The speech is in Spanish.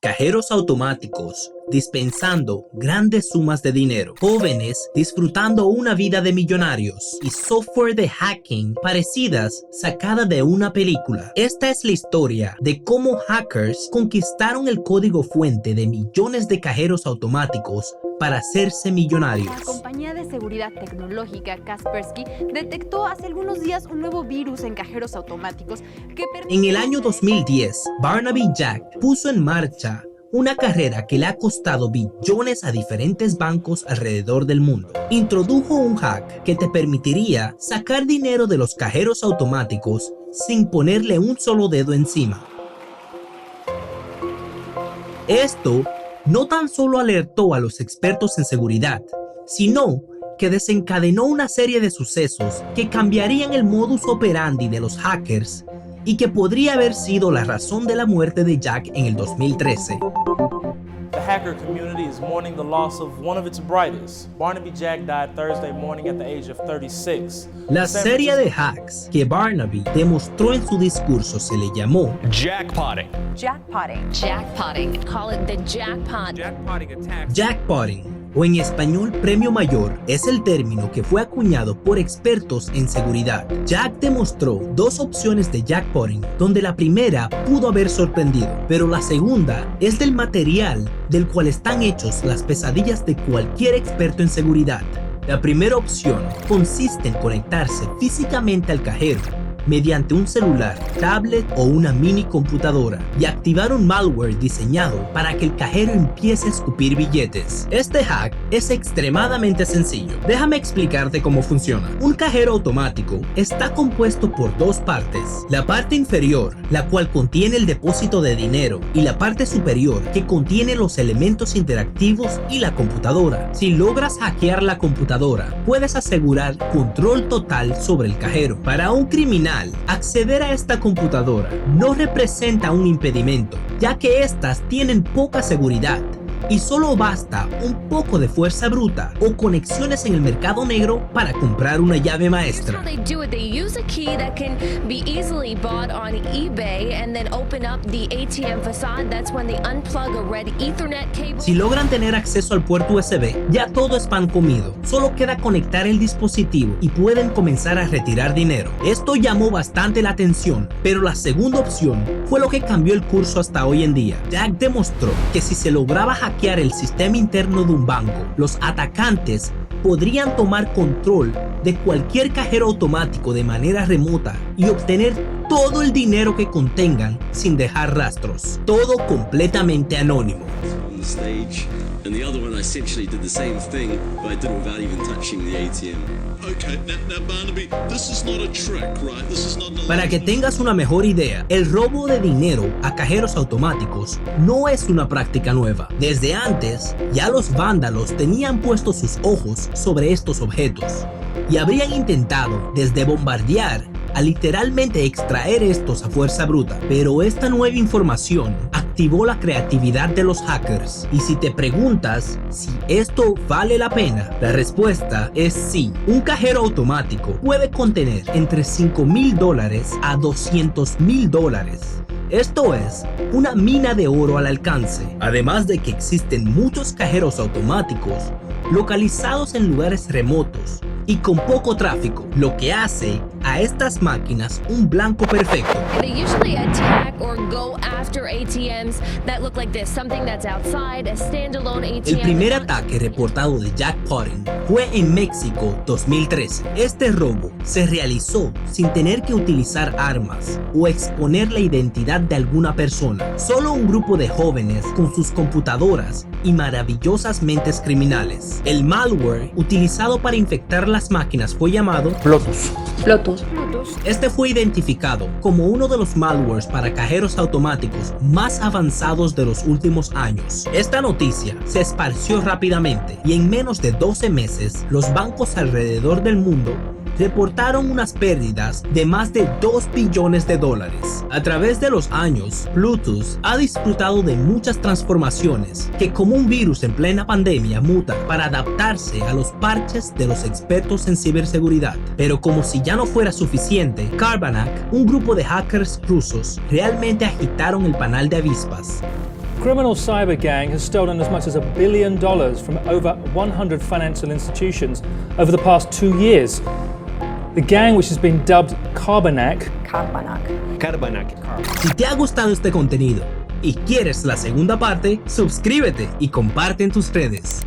Cajeros automáticos dispensando grandes sumas de dinero, jóvenes disfrutando una vida de millonarios y software de hacking parecidas sacada de una película. Esta es la historia de cómo hackers conquistaron el código fuente de millones de cajeros automáticos para hacerse millonarios. La compañía de seguridad tecnológica Kaspersky detectó hace algunos días un nuevo virus en cajeros automáticos que En el año 2010, Barnaby Jack puso en marcha una carrera que le ha costado billones a diferentes bancos alrededor del mundo. Introdujo un hack que te permitiría sacar dinero de los cajeros automáticos sin ponerle un solo dedo encima. Esto no tan solo alertó a los expertos en seguridad, sino que desencadenó una serie de sucesos que cambiarían el modus operandi de los hackers y que podría haber sido la razón de la muerte de Jack en el 2013. The hacker community is mourning the loss of one of its brightest. Barnaby Jack died Thursday morning at the age of 36. La serie de hacks que Barnaby demostró en su discurso se le llamó Jackpotting. Jackpotting. Jackpotting. Call it the jackpot. Jackpotting attack. jackpotting, o en español premio mayor, es el término que fue acuñado por expertos en seguridad. Jack demostró dos opciones de jackpotting, donde la primera pudo haber sorprendido, pero la segunda es del material del cual están hechos las pesadillas de cualquier experto en seguridad. La primera opción consiste en conectarse físicamente al cajero mediante un celular, tablet o una mini computadora y activar un malware diseñado para que el cajero empiece a escupir billetes. Este hack es extremadamente sencillo. Déjame explicarte cómo funciona. Un cajero automático está compuesto por dos partes. La parte inferior, la cual contiene el depósito de dinero, y la parte superior, que contiene los elementos interactivos y la computadora. Si logras hackear la computadora, puedes asegurar control total sobre el cajero. Para un criminal, acceder a esta computadora no representa un impedimento, ya que estas tienen poca seguridad y solo basta un poco de fuerza bruta o conexiones en el mercado negro para comprar una llave maestra. How they do it, they use a key that can be easily bought on eBay and then open up the ATM facade. That's when they unplug a red Ethernet cable. Si logran tener acceso al puerto USB, ya todo es pan comido. Solo queda conectar el dispositivo y pueden comenzar a retirar dinero. Esto llamó bastante la atención, pero la segunda opción fue lo que cambió el curso hasta hoy en día. Jack demostró que si se lograba hackear el sistema interno de un banco, los atacantes podrían tomar control de cualquier cajero automático de manera remota y obtener todo el dinero que contengan sin dejar rastros. Todo completamente anónimo. On the stage, and the other one I essentially did the same thing, but I did it without even touching the ATM. Okay, now Barnaby, this is not a trick, right? This is not an Para que tengas una mejor idea, el robo de dinero a cajeros automáticos no es una práctica nueva. Desde antes, ya los vándalos tenían puestos sus ojos sobre estos objetos y habrían intentado desde bombardear a literalmente extraer estos a fuerza bruta. Pero esta nueva información activó la creatividad de los hackers. Y si te preguntas si esto vale la pena, la respuesta es sí. Un cajero automático puede contener entre $5,000 a $200,000. Esto es una mina de oro al alcance. Además de que existen muchos cajeros automáticos localizados en lugares remotos y con poco tráfico, lo que hace a estas máquinas un blanco perfecto. They usually attack or go after ATMs that look like this, something that's outside, a standalone ATM. El primer ataque reportado de jackpotting fue en México 2013. Este robo se realizó sin tener que utilizar armas o exponer la identidad de alguna persona. Solo un grupo de jóvenes con sus computadoras y maravillosas mentes criminales. El malware utilizado para infectar las máquinas fue llamado Lotus. Este fue identificado como uno de los malwares para cajeros automáticos más avanzados de los últimos años. Esta noticia se esparció rápidamente y en menos de 12 meses los bancos alrededor del mundo reportaron unas pérdidas de más de $2 billones. A través de los años, Bluetooth ha disfrutado de muchas transformaciones que, como un virus en plena pandemia, muta para adaptarse a los parches de los expertos en ciberseguridad. Pero como si ya no fuera suficiente, Carbanak, un grupo de hackers rusos, realmente agitaron el panal de avispas criminal cyber gang has stolen as much as $1 billion from over 100 financial institutions over the past 2 years. The gang, which has been dubbed Carbanak. Si te ha gustado este contenido y quieres la segunda parte, suscríbete y comparte en tus redes.